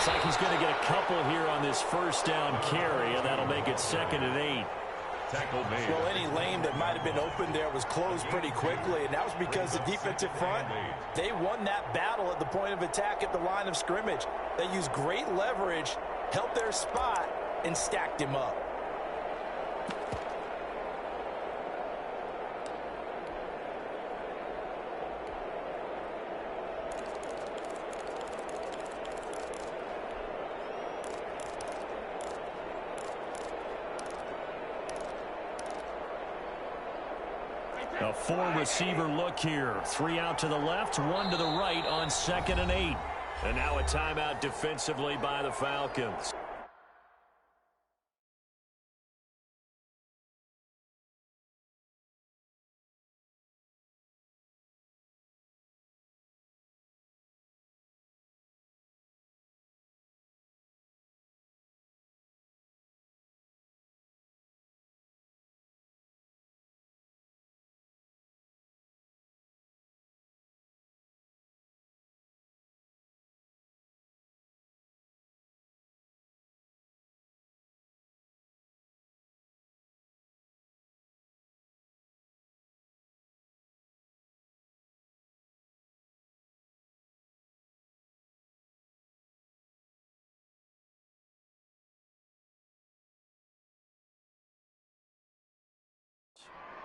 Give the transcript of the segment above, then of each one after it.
Looks like he's going to get a couple here on this first down carry, and that'll make it 2nd and 8. Well, any lane that might have been open there was closed pretty quickly, and that was because the defensive front, they won that battle at the point of attack at the line of scrimmage. They used great leverage, held their spot, and stacked him up. A 4-receiver look here. 3 out to the left, 1 to the right on 2nd and 8. And now a timeout defensively by the Falcons.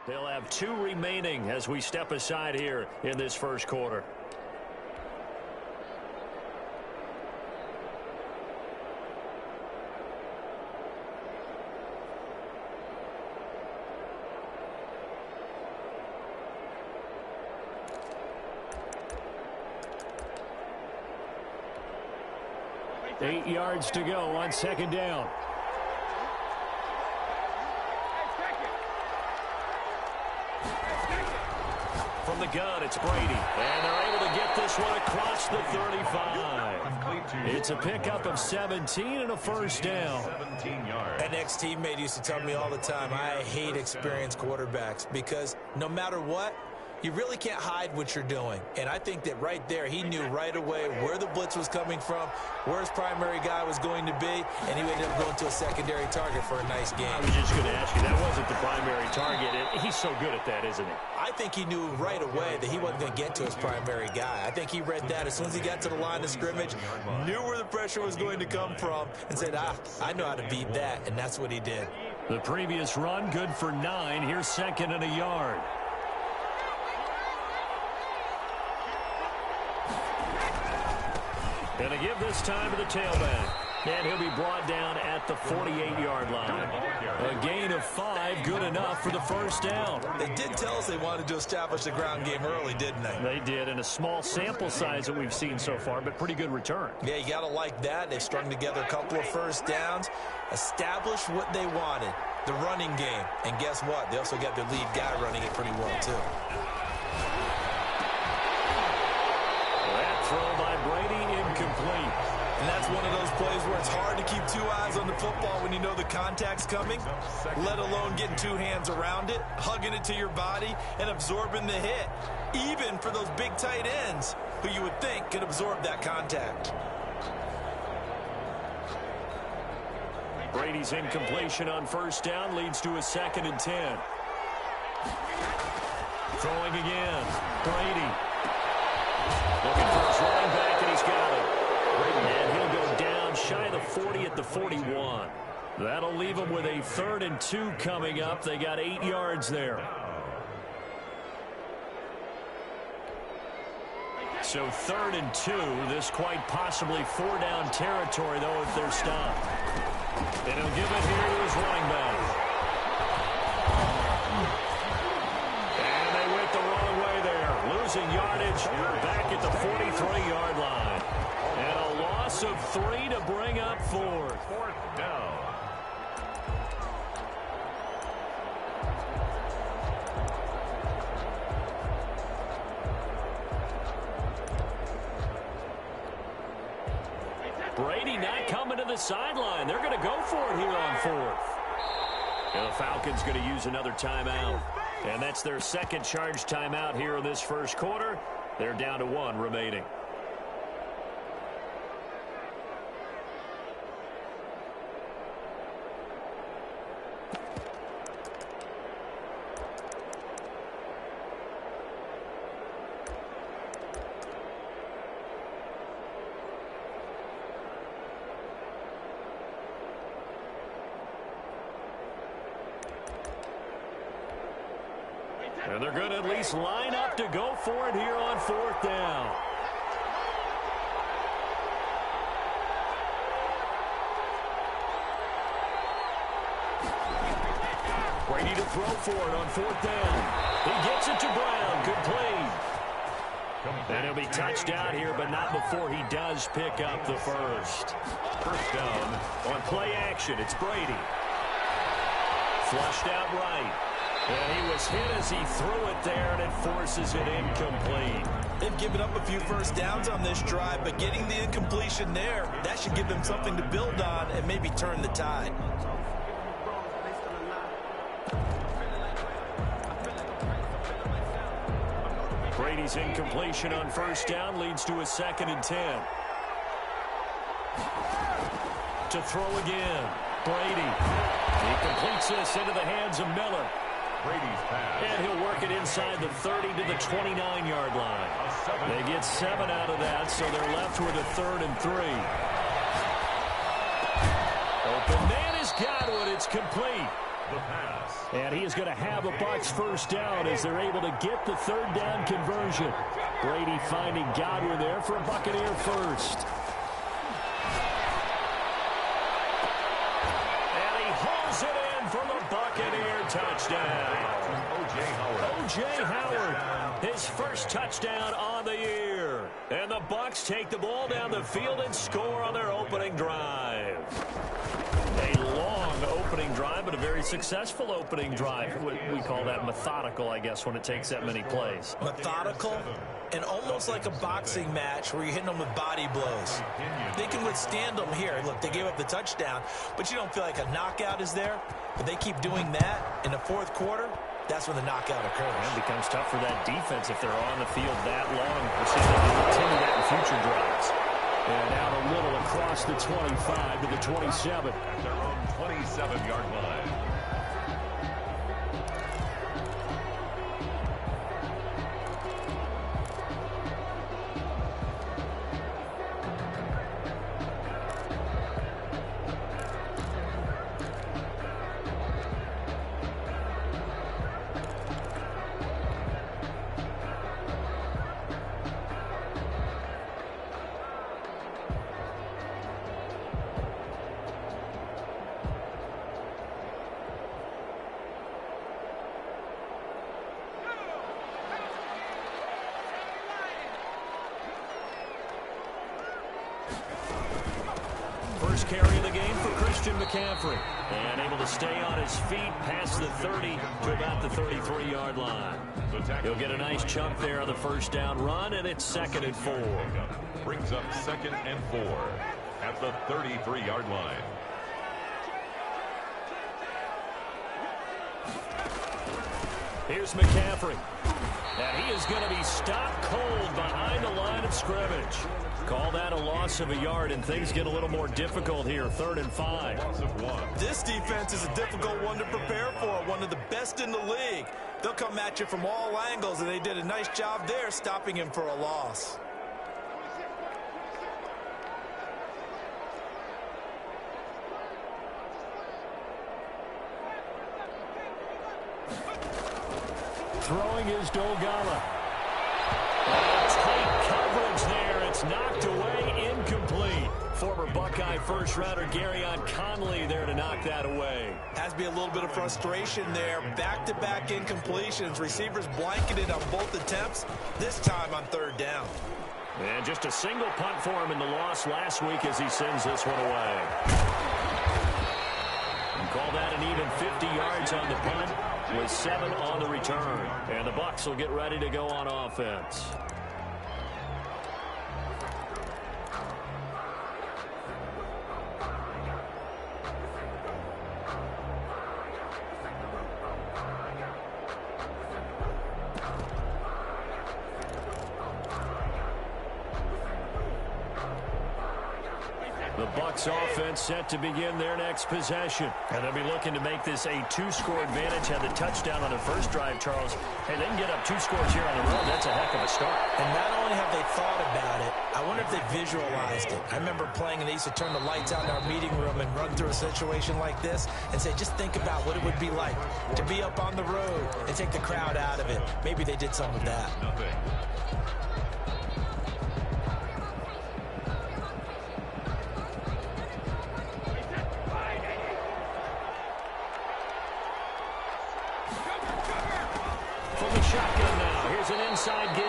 They'll have 2 remaining as we step aside here in this first quarter. Eight yards to go on 2nd down. From the gun, it's Brady. And they're able to get this one across the 35. It's a pickup of 17 and a first down. An ex-teammate used to tell me all the time, I hate experienced quarterbacks because no matter what, you really can't hide what you're doing. And I think that right there, he knew right away where the blitz was coming from, where his primary guy was going to be, and he ended up going to a secondary target for a nice game. I was just going to ask you, that wasn't the primary target. He's so good at that, isn't he? I think he knew right away that he wasn't going to get to his primary guy. I think he read that as soon as he got to the line of scrimmage, knew where the pressure was going to come from, and said, I know how to beat that, and that's what he did. The previous run, good for 9. Here's 2nd and a yard. And a give this time to the tailback. And he'll be brought down at the 48-yard line. A gain of 5, good enough for the first down. They did tell us they wanted to establish the ground game early, didn't they? They did, in a small sample size that we've seen so far, but pretty good return. Yeah, you got to like that. They've strung together a couple of first downs, established what they wanted, the running game. And guess what? They also got their lead guy running it pretty well, too. That throw by Brady, incomplete. And that's one of those plays where it's hard to keep 2 eyes on the football when you know the contact's coming, let alone getting 2 hands around it, hugging it to your body, and absorbing the hit, even for those big tight ends who you would think could absorb that contact. Brady's incompletion on first down leads to a 2nd and 10. Throwing again. Brady. Looking for his running back, and he's got it. And he'll go down shy of the 40 at the 41. That'll leave him with a 3rd and 2 coming up. They got 8 yards there. So 3rd and 2. This quite possibly 4-down territory, though, if they're stopped. And he'll give it here to his running back. And they went the wrong way there. Losing yardage back at the 43-yard line. And a loss of 3 to bring up 4th. 4th down. Brady not coming to the sideline. They're going to go for it here on 4th. And the Falcons going to use another timeout. And that's their 2nd charge timeout here in this first quarter. They're down to 1 remaining. And they're going to at least line up to go for it here on 4th down. Brady to throw for it on 4th down. He gets it to Brown. Good play. And he'll be touched out here, but not before he does pick up the first. First down on play action. It's Brady. Flushed out right. And he was hit as he threw it there, and it forces it incomplete. They've given up a few first downs on this drive, but getting the incompletion there, that should give them something to build on and maybe turn the tide. Brady's incompletion on first down leads to a 2nd and 10. To throw again. Brady. He completes this into the hands of Miller. Brady's pass. And he'll work it inside the 30 to the 29-yard line. They get 7 out of that, so they're left with a 3rd and 3. Open man is Godwin. It's complete. The pass. And he is going to have a Bucs first down as they're able to get the 3rd down conversion. Brady finding Godwin there for a Buccaneer first. And he hauls it in for the Buccaneer touchdown. O.J. Howard, his first touchdown on the year. And the Bucs take the ball down the field and score on their opening drive. A long opening drive, but a very successful opening drive. We call that methodical, I guess, when it takes that many plays. Methodical and almost like a boxing match where you're hitting them with body blows. They can withstand them here. Look, they gave up the touchdown, but you don't feel like a knockout is there. But they keep doing that in the 4th quarter. That's when the knockout occurs. It becomes tough for that defense if they're on the field that long. We'll see if they can continue that in future drives. And out a little across the 25 to the 27. At their own 27-yard line. First carry of the game for Christian McCaffrey. And able to stay on his feet past the 30 to about the 33-yard line. He'll get a nice chunk there on the first down run, and it's 2nd and 4. Brings up 2nd and 4 at the 33-yard line. Here's McCaffrey. And he is going to be stopped cold behind the line of scrimmage. Call that a loss of a yard, and things get a little more difficult here. 3rd and 5. Loss of 1. This defense is a difficult one to prepare for, one of the best in the league. They'll come at you from all angles, and they did a nice job there stopping him for a loss. Throwing is Dolgala. Tight coverage there. It's knocked away, incomplete. Former Buckeye first-rounder Garyon Conley there to knock that away. Has to be a little bit of frustration there. Back-to-back incompletions. Receivers blanketed on both attempts, this time on 3rd down. And just a single punt for him in the loss last week as he sends this one away. And call that an even 50 yards on the punt with 7 on the return. And the Bucs will get ready to go on offense. The Bucs offense set to begin their next possession. And they'll be looking to make this a two-score advantage. Had the touchdown on the first drive, Charles. Hey, they can get up 2 scores here on the road. That's a heck of a start. And not only have they thought about it, I wonder if they visualized it. I remember playing and they used to turn the lights out in our meeting room and run through a situation like this and say, just think about what it would be like to be up on the road and take the crowd out of it. Maybe they did some of that. Nothing. From the shotgun now, here's an inside give.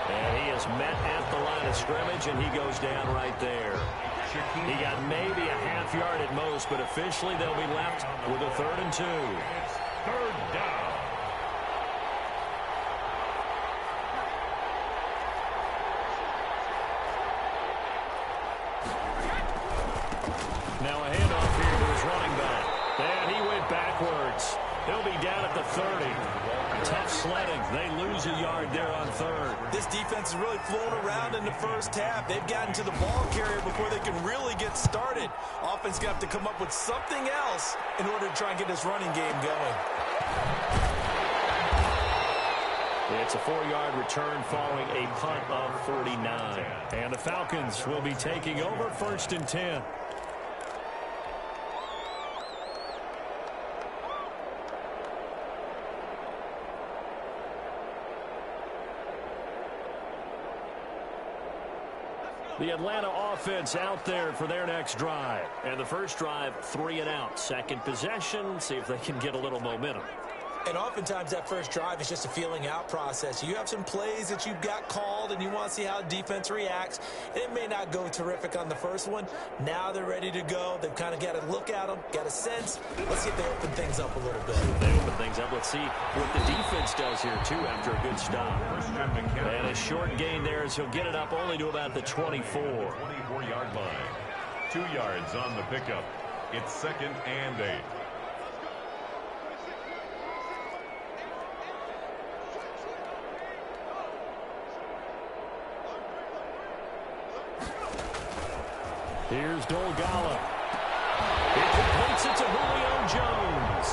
And he is met at the line of scrimmage, and he goes down right there. He got maybe a half yard at most, but officially they'll be left with a 3rd and 2. It's 3rd down. Now a handoff here to his running back. And he went backwards. He'll be down at the 30. Tough sledding. They lose a yard there on 3rd. This defense has really flown around in the first half. They've gotten to the ball carrier before they can really get started. Offense going to have to come up with something else in order to try and get this running game going. It's a 4-yard return following a punt of 49. And the Falcons will be taking over 1st and 10. The Atlanta offense out there for their next drive. And the first drive, 3 and out. Second possession, see if they can get a little momentum. And oftentimes that first drive is just a feeling out process. You have some plays that you've got called and you want to see how the defense reacts. It may not go terrific on the first one. Now they're ready to go. They've kind of got to look at them, got a sense. Let's see if they open things up a little bit. They open things up. Let's see what the defense does here, too, after a good stop. And a short gain there as he'll get it up only to about the 24. 24-yard line. 2 yards on the pickup. It's 2nd and 8. Here's Dolgala. He completes it to Julio Jones.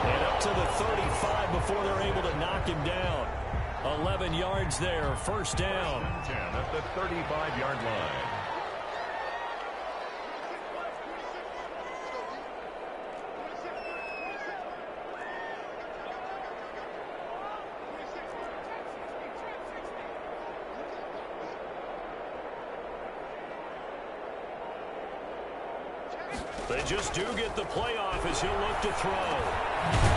And up to the 35 before they're able to knock him down. 11 yards there, 1st down. 10 at the 35-yard line. They just do get the playoff as he'll look to throw.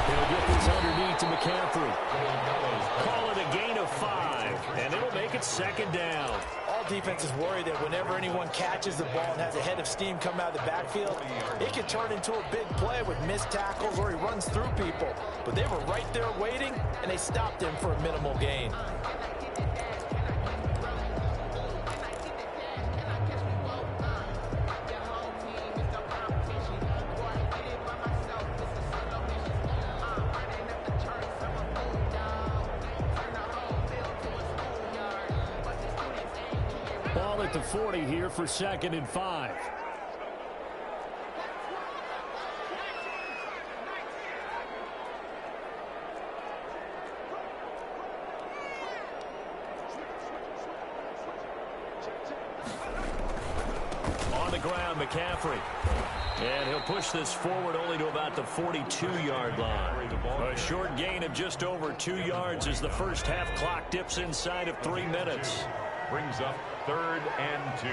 He'll get this underneath to McCaffrey. Call it a gain of 5, and it'll make it 2nd down. All defenses worry that whenever anyone catches the ball and has a head of steam come out of the backfield, it can turn into a big play with missed tackles or he runs through people. But they were right there waiting, and they stopped him for a minimal gain. Ball at the 40 here for 2nd and 5. On the ground, McCaffrey. And he'll push this forward only to about the 42-yard line. A short gain of just over 2 yards as the first half clock dips inside of 3 minutes. Brings up 3rd and 2.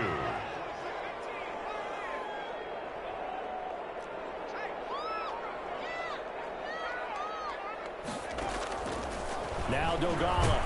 Now Dolgala.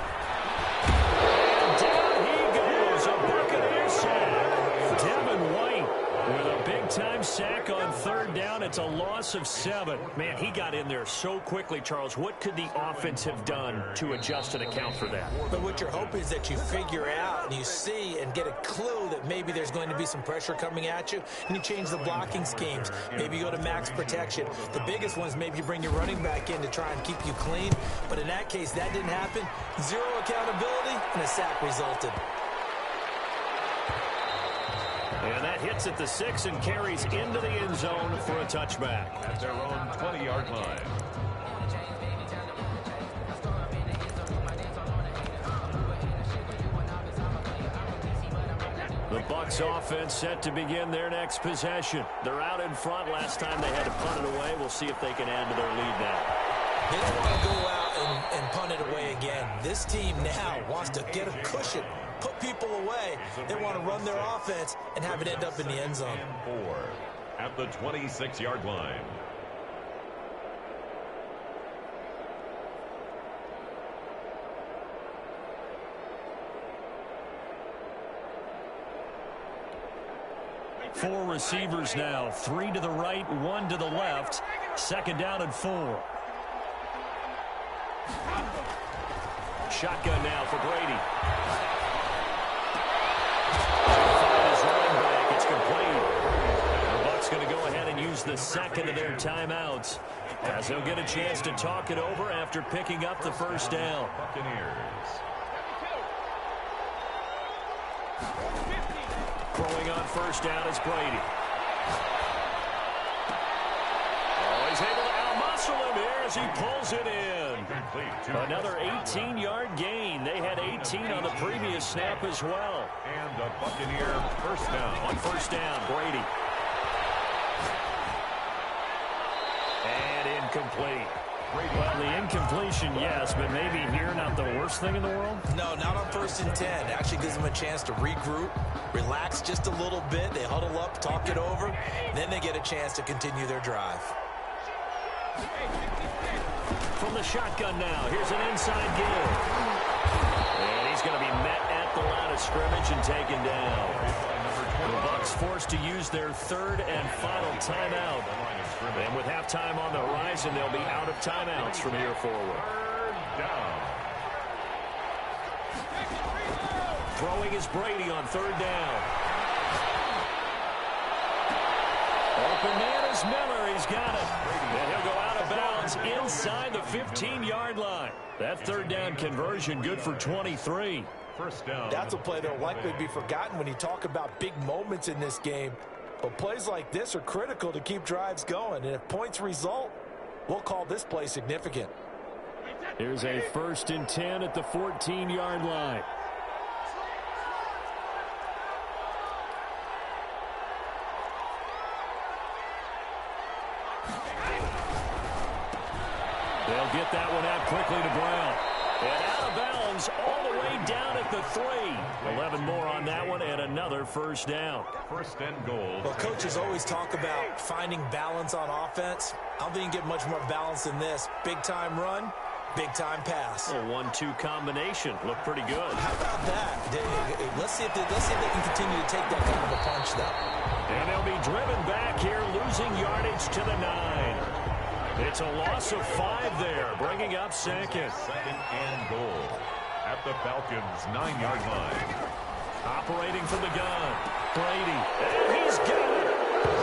And down he goes. A Buccaneers sack. Devin White with a big-time sack on 3rd down. It's a loss of 7. Man, he got in there so quickly, Charles. What could the offense have done to adjust and account for that? But what you're hoping is that you figure out and you see and get a clue that maybe there's going to be some pressure coming at you, and you change the blocking schemes. Maybe you go to max protection. The biggest one is maybe you bring your running back in to try and keep you clean. But in that case, that didn't happen. 0 accountability, and a sack resulted. And that hits at the 6 and carries into the end zone for a touchback. At their own 20-yard line. The Bucs offense set to begin their next possession. They're out in front. Last time they had to punt it away. We'll see if they can add to their lead now. They don't want to go out and punt it away again. This team now wants to get a cushion, put people away. They want to run their offense and have it end up in the end zone. 4 at the 26-yard line. Four receivers now. 3 to the right, 1 to the left. Second down and 4. Shotgun now for Brady. His running back. It's complete. The Bucs going to go ahead and use the second of their timeouts, as they'll get a chance to talk it over after picking up the first down. Buccaneers. Throwing on first down is Brady. Oh, he's able to outmuscle him here as he pulls it in. Another 18-yard gain. They had 18 on the previous snap as well. And a Buccaneer first down. On first down, Brady. And incomplete. Well, the incompletion, yes, but maybe here not the worst thing in the world? No, not on 1st and 10. Actually gives them a chance to regroup, relax just a little bit. They huddle up, talk it over. Then they get a chance to continue their drive. From the shotgun now, here's an inside give. And he's going to be met at the line of scrimmage and taken down. The Bucs forced to use their third and final timeout. And with halftime on the horizon, they'll be out of timeouts from here forward. Throwing is Brady on third down. Open man is Miller. He's got it. And he'll go out of bounds inside the 15-yard line. That third down conversion good for 23. First down. That's a play that will likely be forgotten when you talk about big moments in this game. But plays like this are critical to keep drives going. And if points result, we'll call this play significant. Here's a 1st and 10 at the 14-yard line. They'll get that one out quickly to Brown. And out of bounds all the way down at the 3. 11 more on that one and another first down. First and goal. Well, coaches always talk about finding balance on offense. I don't think you can get much more balance than this. Big-time run, big-time pass. A 1-2 combination. Looked pretty good. How about that? Let's see if they can continue to take that kind of a punch, though. And they'll be driven back here, losing yardage to the 9. It's a loss of 5 there, bringing up second. Second and goal at the Falcons' 9-yard line. Operating from the gun, Brady. And he's got it.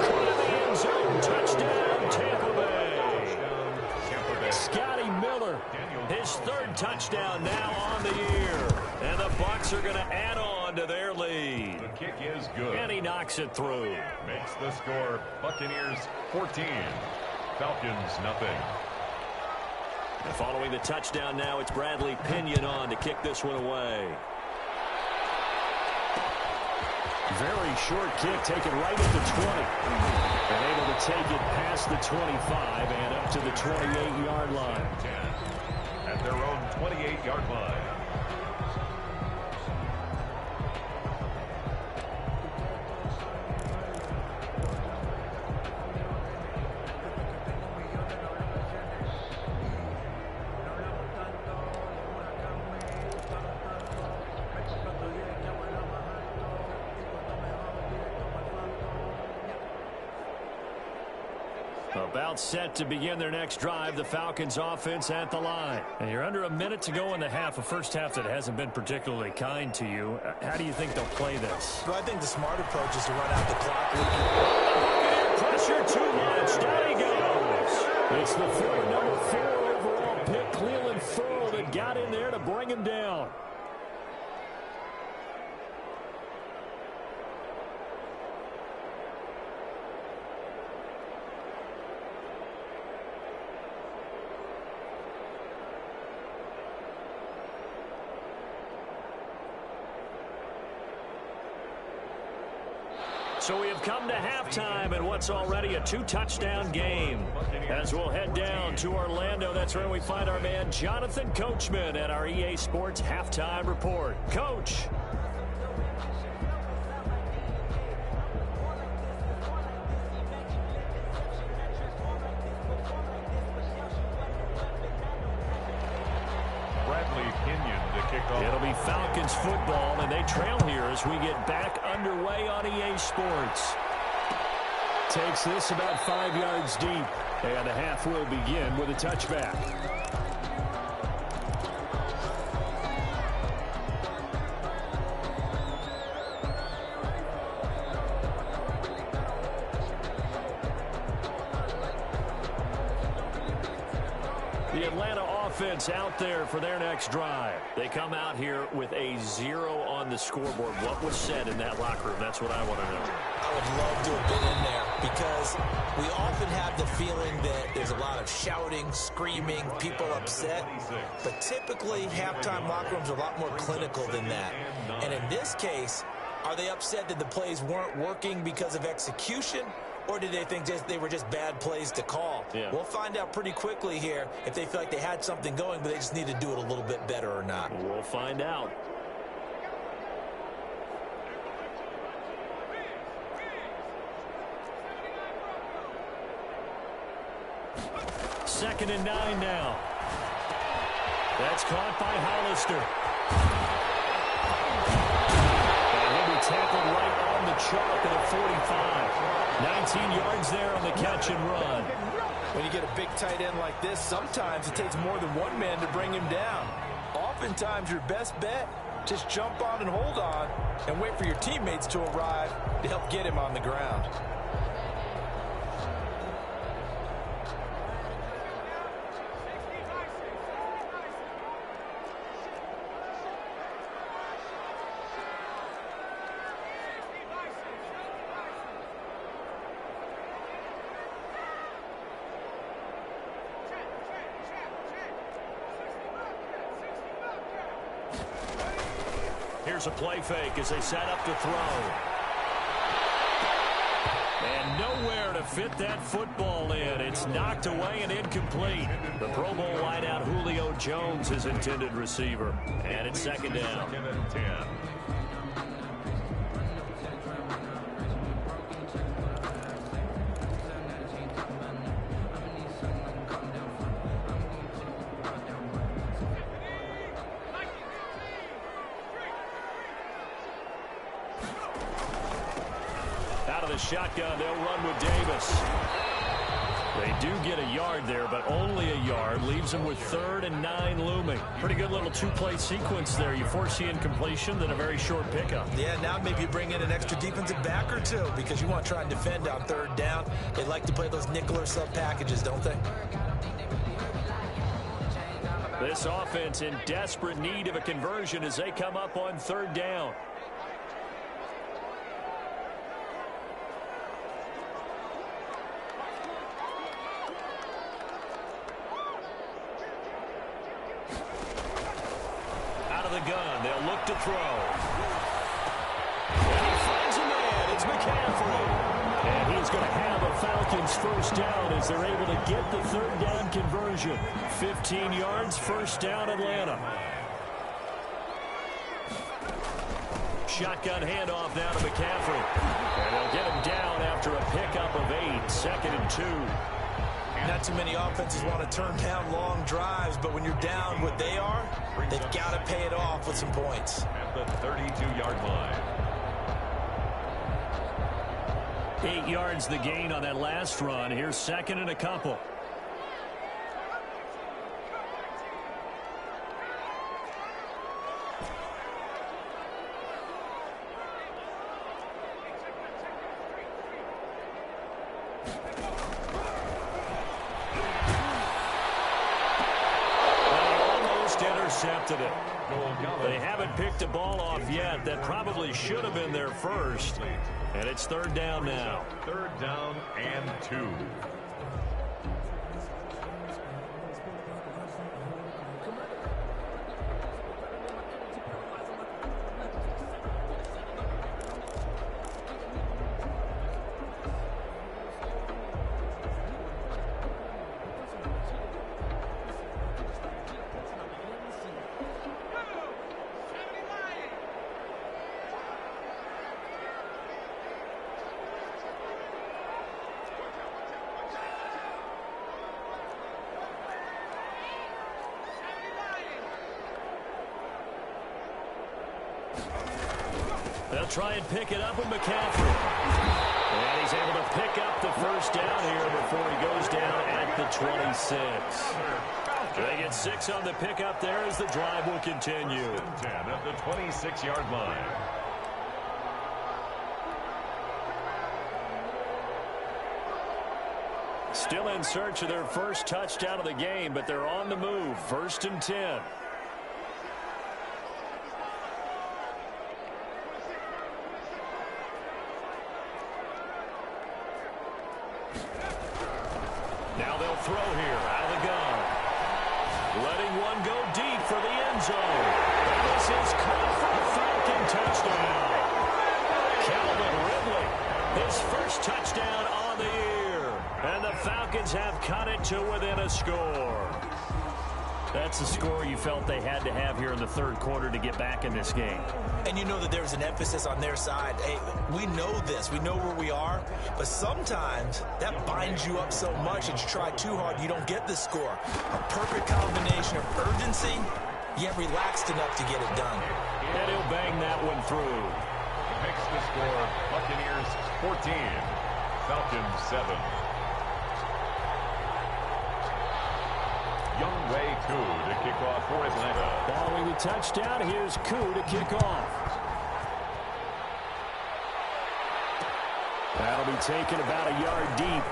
Into the end zone. Touchdown, Tampa Bay. Scotty Miller, his 3rd touchdown now on the year. And the Bucs are going to add on to their lead. The kick is good. And he knocks it through. Makes the score Buccaneers 14. Falcons nothing. And following the touchdown now, it's Bradley Pinion on to kick this one away. Very short kick taken right at the 20. And able to take it past the 25 and up to the 28-yard line. 10 at their own 28-yard line. About set to begin their next drive, the Falcons offense at the line. And you're under a minute to go in the half, a first half that hasn't been particularly kind to you. How do you think they'll play this? Well, I think the smart approach is to run out the clock. Pressure too much. Down he goes. It's the number 4 overall pick, Cleveland Ferrell, that got in there to bring him down. So we have come to halftime in what's already a 2-touchdown game. As we'll head down to Orlando, that's where we find our man Jonathan Coachman at our EA Sports Halftime Report. Coach. It'll be Falcons football, and they trail here as we get back underway on EA Sports. Takes this about 5 yards deep, and the half will begin with a touchback. The Atlanta offense out there for their next drive. They come out here with a 0 on the scoreboard. What was said in that locker room? That's what I want to know. I would love to have been in there because we often have the feeling that there's a lot of shouting, screaming, people upset. But typically, halftime locker rooms are a lot more clinical than that. And in this case, are they upset that the plays weren't working because of execution? Or did they think they were just bad plays to call? Yeah. We'll find out pretty quickly here if they feel like they had something going, but they just need to do it a little bit better or not. We'll find out. Second and 9 now. That's caught by Hollister. And he'll be tackled right on the chalk at a 45. 19 yards there on the catch and run. When you get a big tight end like this, sometimes it takes more than one man to bring him down. Oftentimes, your best bet, just jump on and hold on and wait for your teammates to arrive to help get him on the ground. Here's a play fake as they set up to throw. And nowhere to fit that football in. It's knocked away and incomplete. The Pro Bowl wideout Julio Jones is intended receiver. And it's second down. Second and 10. Shotgun, they'll run with Davis. They do get a yard there, but only a yard. Leaves them with 3rd and 9 looming. Pretty good little 2-play sequence there. You foresee incompletion, then a very short pickup. Yeah, now maybe you bring in an extra defensive back or two because you want to try and defend on 3rd down. They like to play those nickel or sub packages, don't they? This offense in desperate need of a conversion as they come up on 3rd down. Gun. They'll look to throw. And he finds a man. It's McCaffrey. And he's going to have a Falcons first down as they're able to get the 3rd down conversion. 15 yards, first down Atlanta. Shotgun handoff now to McCaffrey. And they'll get him down after a pickup of 8. 2nd and 2. Not too many offenses want to turn down long drives, but when you're down what they are, they've got to pay it off with some points. At the 32-yard line. 8 yards the gain on that last run. Here's 2nd and a couple. Intercepted it. They haven't picked a ball off yet. That probably should have been their first. And it's 3rd down now. 3rd down and 2. try and pick it up with McCaffrey. And he's able to pick up the first down here before he goes down at the 26. They get 6 on the pickup there as the drive will continue. 10 at the 26-yard line. Still in search of their first touchdown of the game, but they're on the move. 1st and 10. Now they'll throw here out of the gun. Letting one go deep for the end zone. And this is caught for a Falcon touchdown. Calvin Ridley, his first touchdown on the year. And the Falcons have cut it to within a score. That's the score you felt they had to have here in the third quarter to get back in this game. And you know that there's an emphasis on their side. Hey, we know this. We know where we are. But sometimes that binds you up so much that you try too hard, you don't get the score. A perfect combination of urgency, yet relaxed enough to get it done. And he'll bang that one through. Makes the score Buccaneers 14, Falcons 7. Younghoe Koo to kick off for Atlanta. Following the touchdown, here's Koo to kick off. That'll be taken about a yard deep.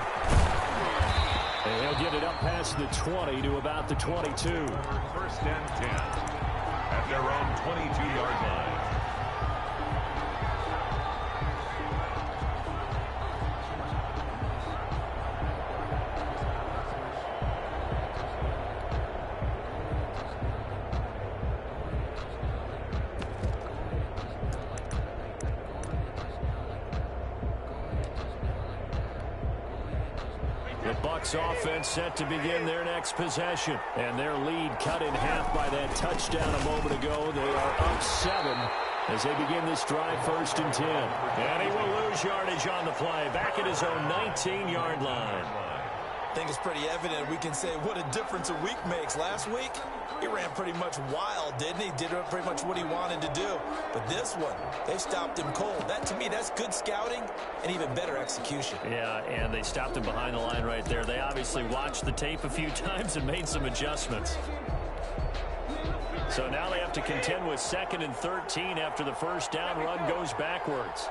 And he'll get it up past the 20 to about the 22. 1st and 10 at their own 22-yard line. Bucs offense set to begin their next possession. And their lead cut in half by that touchdown a moment ago. They are up 7 as they begin this drive 1st and 10. And he will lose yardage on the play. Back at his own 19-yard line. I think it's pretty evident. We can say what a difference a week makes. Last week, he ran pretty much wild, didn't he? Did pretty much what he wanted to do. But this one, they stopped him cold. That, to me, that's good scouting and even better execution. Yeah, and they stopped him behind the line right there. They obviously watched the tape a few times and made some adjustments. So now they have to contend with 2nd and 13 after the first down run goes backwards.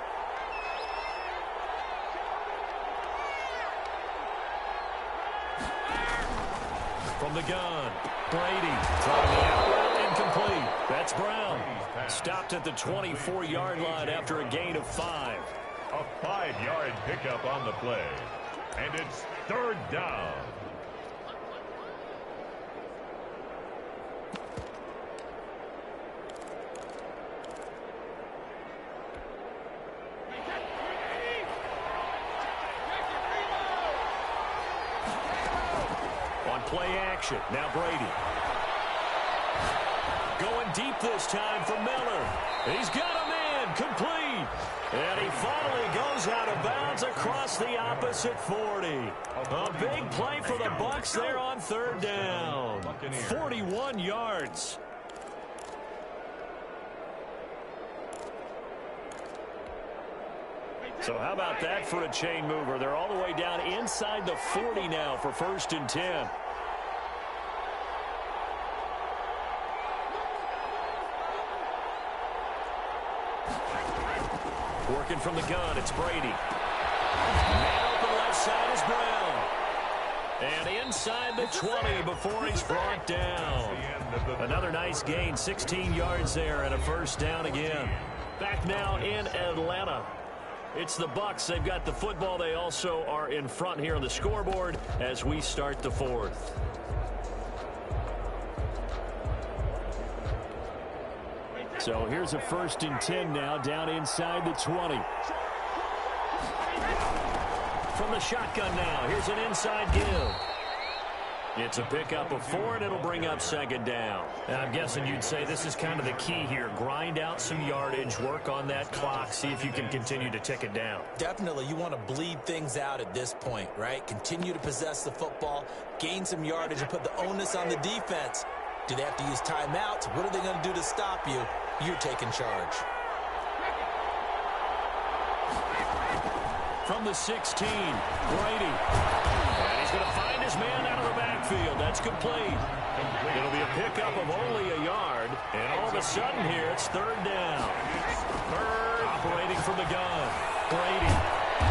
From the gun, Brady throwing the out route incomplete. That's Brown. Stopped at the 24-yard line after a gain of 5. A 5-yard pickup on the play. And it's 3rd down. Play action. Now Brady. Going deep this time for Miller. He's got a man complete. And he finally goes out of bounds across the opposite 40. A big play for the Bucs there on 3rd down. 41 yards. So how about that for a chain mover? They're all the way down inside the 40 now for 1st and 10. Working from the gun, it's Brady. Man open left side is Brown. And inside the 20 before he's brought down. Another nice gain, 16 yards there and a 1st down again. Back now in Atlanta. It's the Bucs. They've got the football. They also are in front here on the scoreboard as we start the 4th. So here's a 1st and 10 now down inside the 20. From the shotgun now, here's an inside give. It's a pickup of 4, and it'll bring up 2nd down. And I'm guessing you'd say this is kind of the key here. Grind out some yardage, work on that clock, see if you can continue to tick it down. Definitely, you want to bleed things out at this point, right? Continue to possess the football, gain some yardage, and put the onus on the defense. Do they have to use timeouts? What are they going to do to stop you? You're taking charge. from the 16. Brady. And he's going to find his man out of the backfield. That's complete. It'll be a pickup of only a yard. And all of a sudden here, it's third down. Bird operating from the gun. Brady.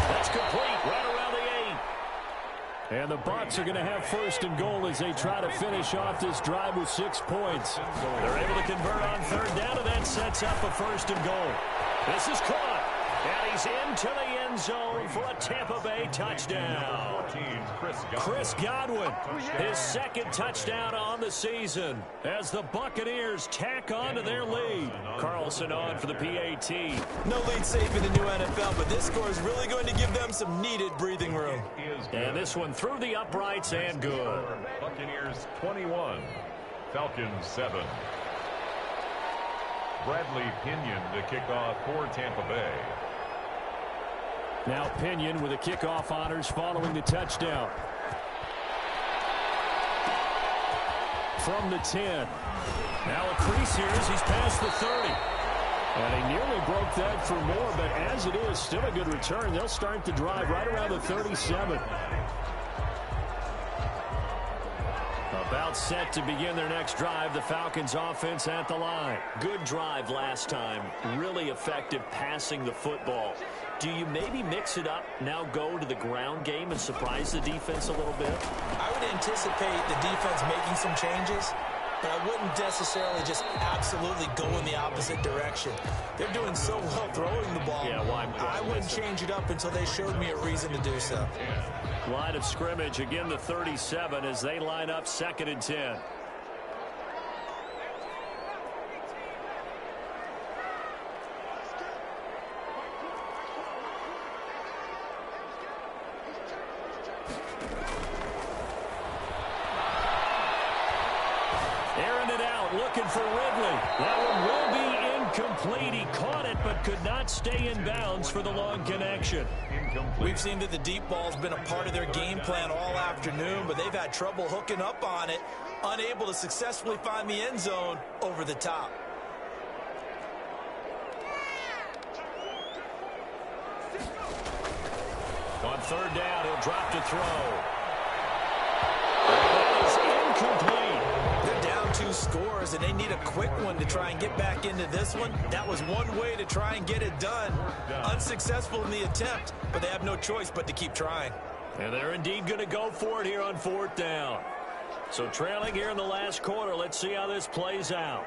That's complete right around the 8. And the Bucs are going to have first and goal as they try to finish off this drive with 6 points. They're able to convert on third down, and that sets up a first and goal. This is caught, and he's into the end zone for a Tampa Bay touchdown. Chris Godwin, his second touchdown on the season as the Buccaneers tack on to their lead. Carlson on for the PAT. No lead safe in the new NFL, but this score is really going to give them some needed breathing room. And this one through the uprights and good. Buccaneers 21, Falcons 7. Bradley Pinion to kick off for Tampa Bay. Now Pinion with the kickoff honors following the touchdown. From the 10. Now a crease here as he's past the 30. And he nearly broke that for more, but as it is, still a good return. They'll start the drive right around the 37. About set to begin their next drive, the Falcons offense at the line. Good drive last time. Really effective passing the football. Do you maybe mix it up, now go to the ground game and surprise the defense a little bit? I would anticipate the defense making some changes, but I wouldn't necessarily just absolutely go in the opposite direction. They're doing so well throwing the ball. Yeah, well, I wouldn't change it up until they showed me a reason to do so. Line of scrimmage, again the 37 as they line up 2nd and 10. Airing it out, looking for Ridley. That one will be incomplete. He caught it but could not stay in bounds for the long connection. We've seen that the deep ball's been a part of their game plan all afternoon, but they've had trouble hooking up on it, unable to successfully find the end zone over the top. On third down, he'll drop to throw. That is incomplete. They're down 2 scores, and they need a quick one to try and get back into this one. That was one way to try and get it done. Unsuccessful in the attempt, but they have no choice but to keep trying. And they're indeed going to go for it here on 4th down. So trailing here in the last quarter, let's see how this plays out.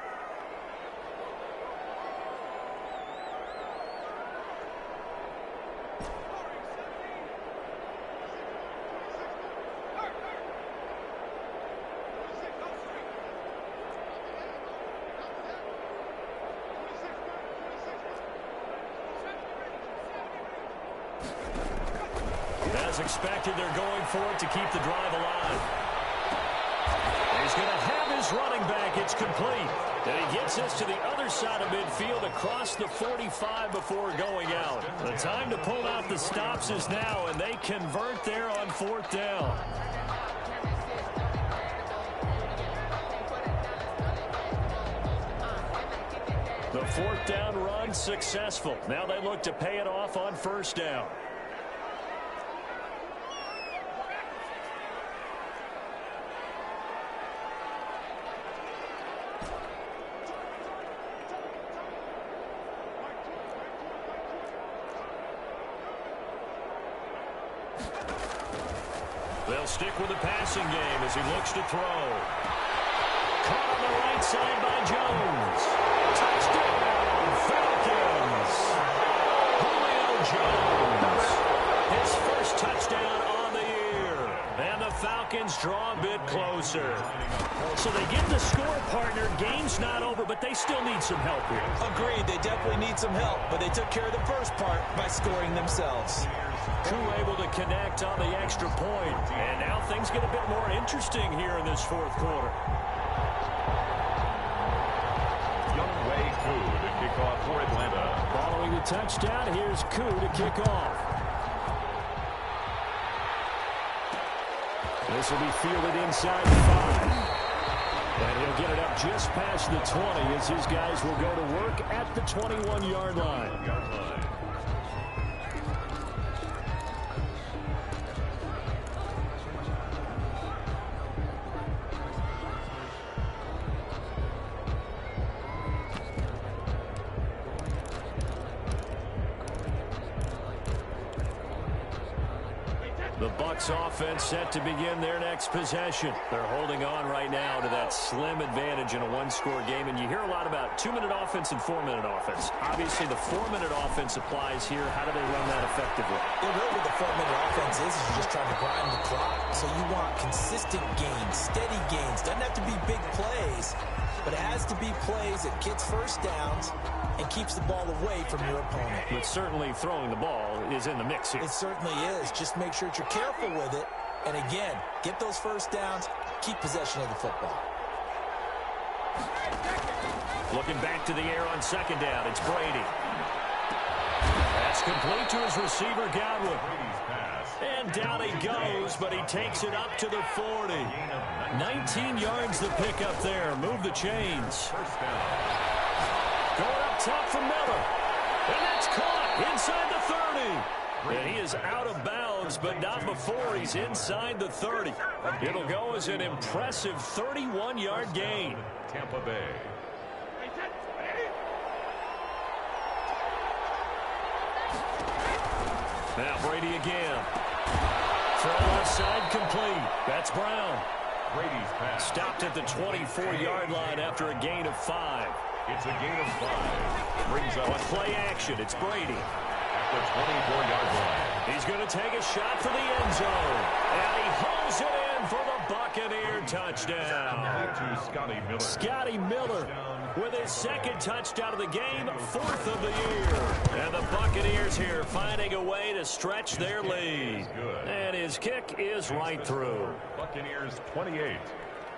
As expected, they're going for it to keep the drive alive. He's going to have his running back. It's complete. And he gets us to the other side of midfield across the 45 before going out. The time to pull out the stops is now, and they convert there on 4th down. The 4th down run successful. Now they look to pay it off on 1st down. They'll stick with the passing game as he looks to throw. Caught on the right side by Jones. Touchdown, Falcons. Julio Jones. His first touchdown on the year. And the Falcons draw a bit closer. So they get the score partner. Game's not over, but they still need some help here. Agreed, they definitely need some help, but they took care of the first part by scoring themselves. Koo able to connect on the extra point. And now things get a bit more interesting here in this 4th quarter. Younghoe Koo to kick off for Atlanta. Following the touchdown, here's Koo to kick off. This will be fielded inside the 5. And he'll get it up just past the 20 as his guys will go to work at the 21-yard line. The Bucs offense set to begin their next possession. They're holding on right now to that slim advantage in a one-score game, and you hear a lot about 2-minute offense and 4-minute offense. Obviously, the 4-minute offense applies here. How do they run that effectively? Well, really what the 4-minute offense is you're just trying to grind the clock. So you want consistent gains, steady gains. Doesn't have to be big plays, but it has to be plays that gets first downs and keeps the ball away from your opponent. But certainly throwing the ball is in the mix here. It certainly is. Just make sure that you're careful with it. And again, get those first downs, keep possession of the football. Looking back to the air on second down, it's Brady. That's complete to his receiver, Godwin. And down he goes, but he takes it up to the 40. 19 yards the pickup there. Move the chains. Going up top for Miller. And that's caught inside the 30. And he is out of bounds, but not before he's inside the 30. It'll go as an impressive 31-yard gain. Tampa Bay. Now Brady again. Throw left side complete. That's Brown. Brady's pass. Stopped at the 24-yard line after a gain of 5. It's a gain of 5. Brings up On play action, it's Brady. at the 24-yard line. He's going to take a shot for the end zone. And he holds it in for the Buccaneer touchdown. To Scotty Miller. Scotty Miller with his second touchdown of the game, 4th of the year. And the Buccaneers here finding a way to stretch their lead. And his kick is right through. Buccaneers 28,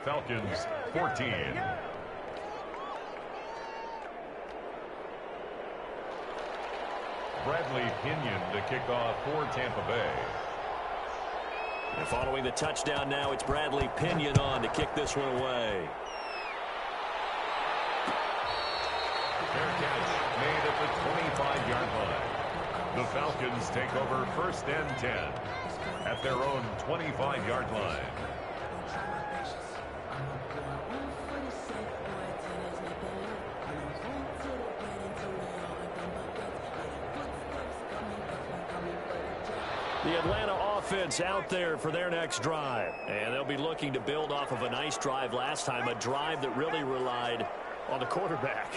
Falcons 14. Bradley Pinion to kick off for Tampa Bay. And following the touchdown now, it's Bradley Pinion on to kick this one away. Fair catch made at the 25-yard line. The Falcons take over 1st and 10 at their own 25-yard line. The Atlanta offense out there for their next drive. And they'll be looking to build off of a nice drive last time, a drive that really relied on the quarterback.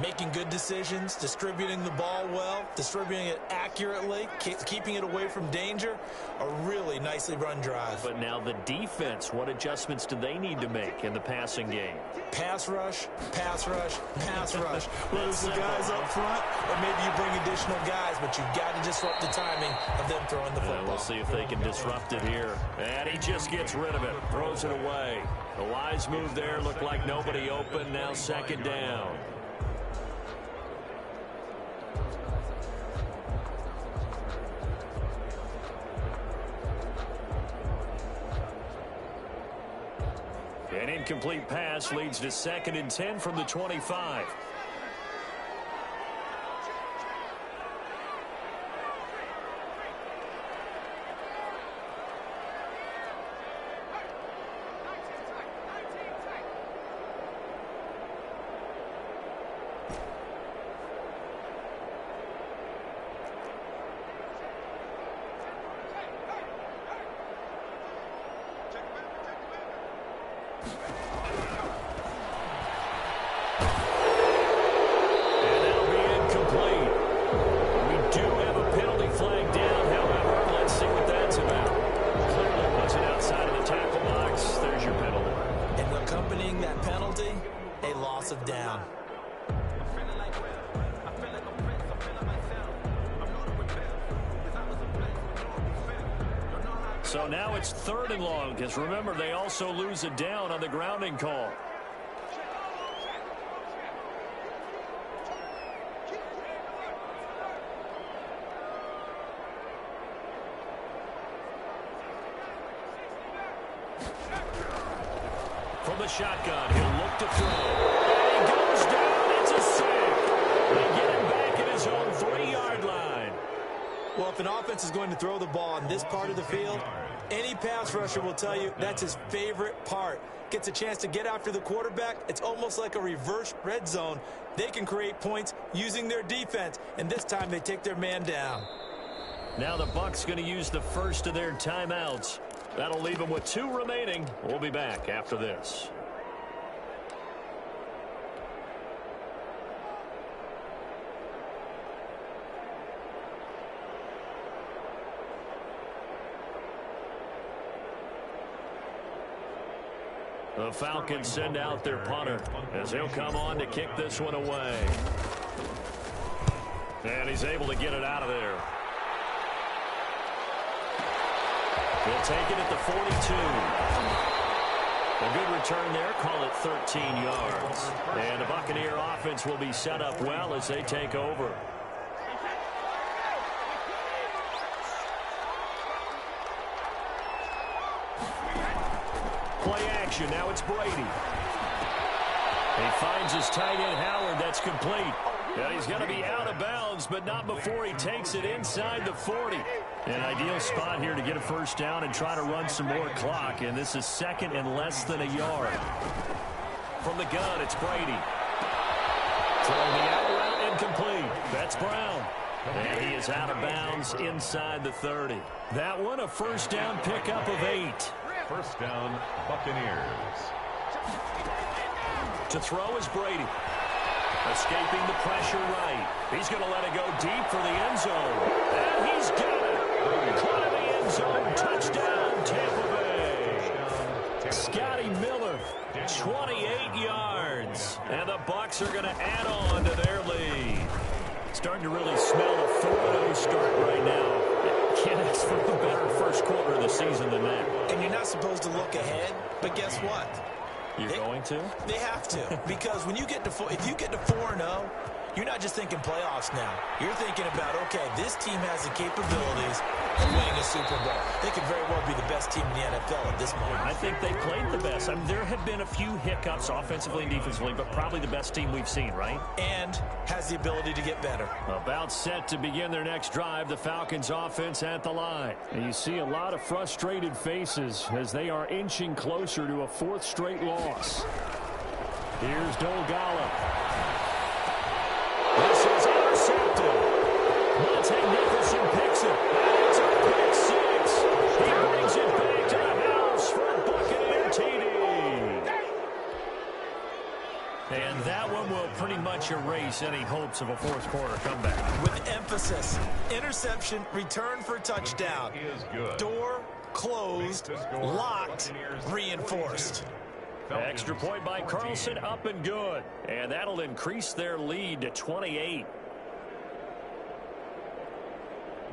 Making good decisions, distributing the ball well, distributing it accurately, keeping it away from danger. A really nicely run drive. But now the defense, what adjustments do they need to make in the passing game? Pass rush, pass rush, pass rush. Whether it's the guys up front or maybe you bring additional guys, but you've got to disrupt the timing of them throwing the football. We'll see if they can disrupt it here. And he just gets rid of it, throws it away. The wise move there, looked like nobody open, now 2nd down. An incomplete pass leads to 2nd and 10 from the 25. So now it's 3rd and long, because remember, they also lose it down on the grounding call. From the shotgun, he'll look to throw. And he goes down. It's a sack. They get him back at his own 3-yard line. Well, if an offense is going to throw the ball in this part of the field, any pass rusher will tell you that's his favorite part. Gets a chance to get after the quarterback. It's almost like a reverse red zone. They can create points using their defense, and this time they take their man down. Now the Bucs going to use the first of their timeouts. That'll leave them with 2 remaining. We'll be back after this. The Falcons send out their punter as he'll come on to kick this one away. And he's able to get it out of there. He'll take it at the 42. A good return there. Call it 13 yards. And the Buccaneer offense will be set up well as they take over. Play action. Now it's Brady. He finds his tight end, Howard. That's complete. Yeah, he's going to be out of bounds, but not before he takes it inside the 40. An ideal spot here to get a first down and try to run some more clock. And this is second and less than a yard. From the gun, it's Brady. Throwing the out route incomplete. That's Brown. And he is out of bounds inside the 30. That one, a first down pickup of 8. First down, Buccaneers. To throw is Brady. Escaping the pressure right. He's going to let it go deep for the end zone. And he's got it. Caught in the end zone. Touchdown, Tampa Bay. Scotty Miller, 28 yards. And the Bucs are going to add on to their lead. Starting to really smell a 4-0 start right now. Can't ask for a better first quarter of the season than that. And you're not supposed to look ahead, but guess what? You're going to? They have to. Because when you get to if you get to 4-0, you're not just thinking playoffs now. You're thinking about, okay, this team has the capabilities of winning a Super Bowl. They could very well be the best team in the NFL at this moment. I think they played the best. I mean, there have been a few hiccups offensively and defensively, but probably the best team we've seen, right? And has the ability to get better. About set to begin their next drive, the Falcons offense at the line. And you see a lot of frustrated faces as they are inching closer to a 4th straight loss. Here's Dolgala. This is intercepted. Monte Nicholson picks it. And it's a pick 6. He brings it back to the house for a Buccaneer TD. And that one will pretty much erase any hopes of a 4th quarter comeback. With emphasis. Interception, return for touchdown. Is good. Door closed, locked, reinforced. Extra point by Carlson, up and good. And that'll increase their lead to 28.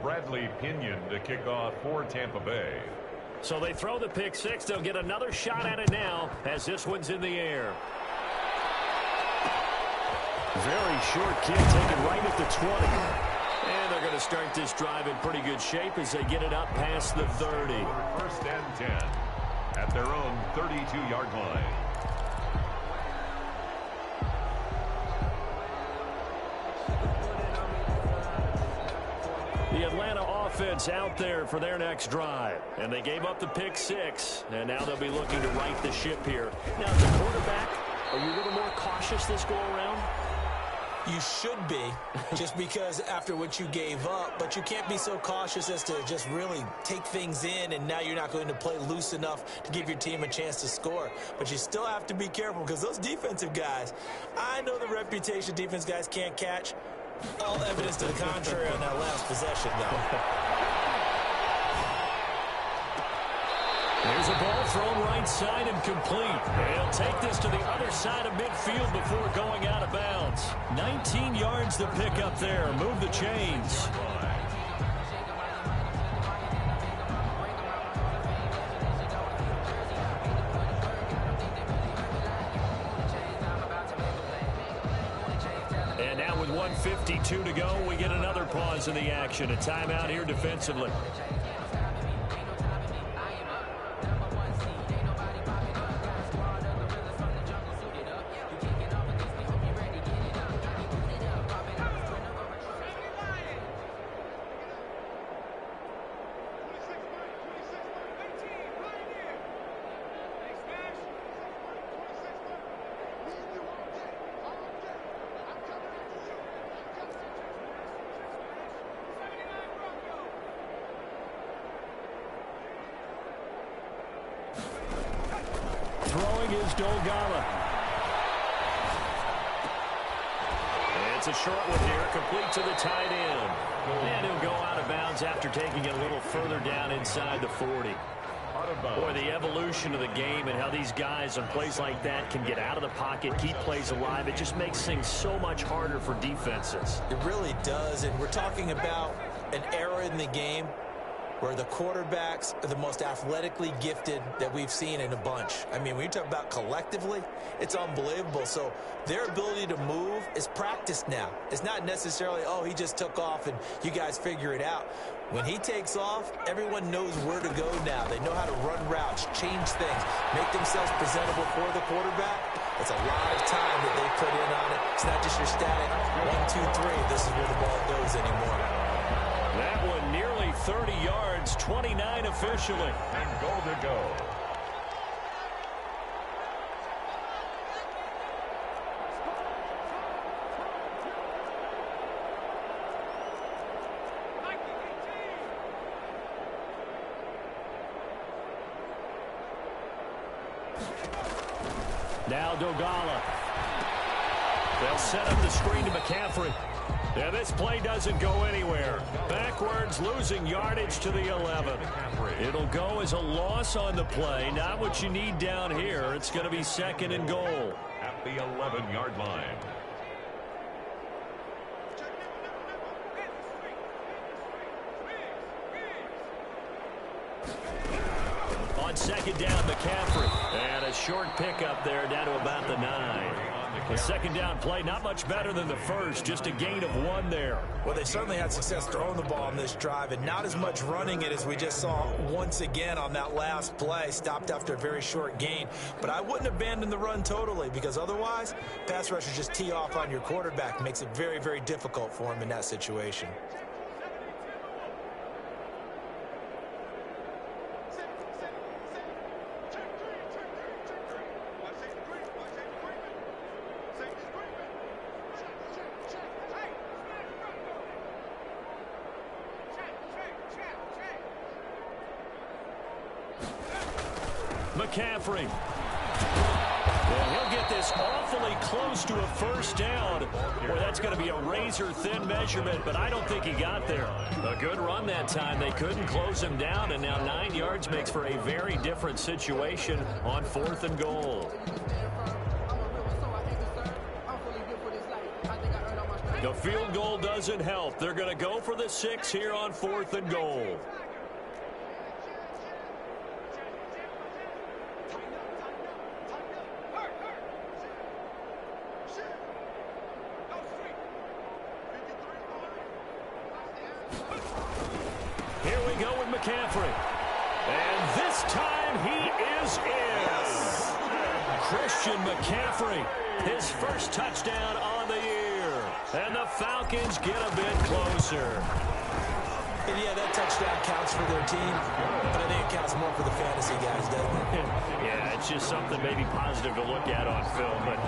Bradley Pinion to kick off for Tampa Bay. So they throw the pick 6. They'll get another shot at it now as this one's in the air. Very short kick taken right at the 20. And they're going to start this drive in pretty good shape as they get it up past the 30. First and 10 at their own 32-yard line. The Atlanta offense out there for their next drive. And they gave up the pick 6. And now they'll be looking to right the ship here. Now, as a quarterback, are you a little more cautious this go around? You should be, just because after what you gave up, but you can't be so cautious as to just really take things in, and now you're not going to play loose enough to give your team a chance to score. But you still have to be careful because those defensive guys, I know the reputation defense guys can't catch. All evidence to the contrary on that last possession, though. There's a ball thrown right side and complete. They'll take this to the other side of midfield before going out of bounds. 19 yards to pick up there. Move the chains. And now with 1:52 to go, we get another pause in the action. A timeout here defensively. throwing is Dolgala. It's a short one here, complete to the tight end. And he'll go out of bounds after taking it a little further down inside the 40. Boy, the evolution of the game and how these guys on plays like that can get out of the pocket, keep plays alive, it just makes things so much harder for defenses. It really does, and we're talking about an era in the game where the quarterbacks are the most athletically gifted that we've seen in a bunch. I mean, when you talk about collectively, it's unbelievable. So their ability to move is practiced now. It's not necessarily, oh, he just took off and you guys figure it out. When he takes off, everyone knows where to go now. They know how to run routes, change things, make themselves presentable for the quarterback. It's a lot of time that they put in on it. It's not just your static 1, 2, 3. This is where the ball goes anymore. That one nearly 30 yards, 29 officially. And goal to go. Now Dolgala. They'll set up the screen to McCaffrey. Yeah, this play doesn't go anywhere. Backwards, losing yardage to the 11. It'll go as a loss on the play. Not what you need down here. It's going to be second and goal. At the 11-yard line. On second down, McCaffrey. And a short pickup there down to about the 9. The second down play, not much better than the first, just a gain of 1 there. Well, they certainly had success throwing the ball on this drive, and not as much running it as we just saw once again on that last play, stopped after a very short gain. But I wouldn't abandon the run totally, because otherwise, pass rushers just tee off on your quarterback. Makes it very, very difficult for him in that situation. McCaffrey. Well, he'll get this awfully close to a first down. Boy, that's going to be a razor-thin measurement, but I don't think he got there. A good run that time. They couldn't close him down, and now 9 yards makes for a very different situation on 4th and goal. The field goal doesn't help. They're going to go for the 6 here on 4th and goal. Here we go with McCaffrey. And this time he is in. Christian McCaffrey, his first touchdown on the year. And the Falcons get a bit closer. And yeah, that touchdown counts for their team, but I think it counts more for the fantasy guys, doesn't it? Yeah, it's just something maybe positive to look at on film, but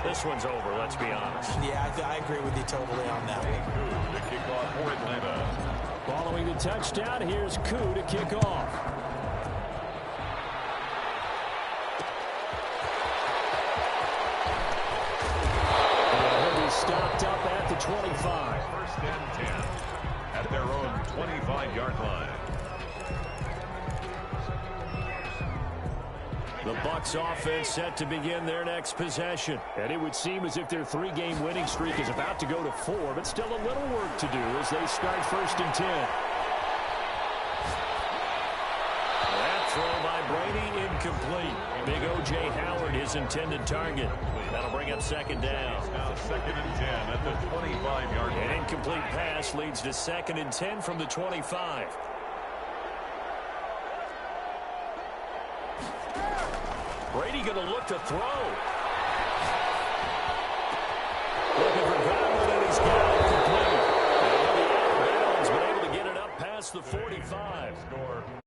this one's over, let's be honest. Yeah, I agree with you totally on that one. The kickoff for Atlanta. Following the touchdown, here's Koo to kick off. And he'll be stopped up at the 25. First and 10 at their own 25-yard line. The Bucs offense set to begin their next possession. And it would seem as if their 3-game winning streak is about to go to 4, but still a little work to do as they start first and 10. That throw by Brady incomplete. Big O.J. Howard, his intended target. That'll bring up second down. Now second and 10 at the 25-yard line. An incomplete pass leads to second and 10 from the 25. Brady going to look to throw. Looking for Godwin, and he's got it complete. And he'll be out of bounds, but able to get it up past the 45. Score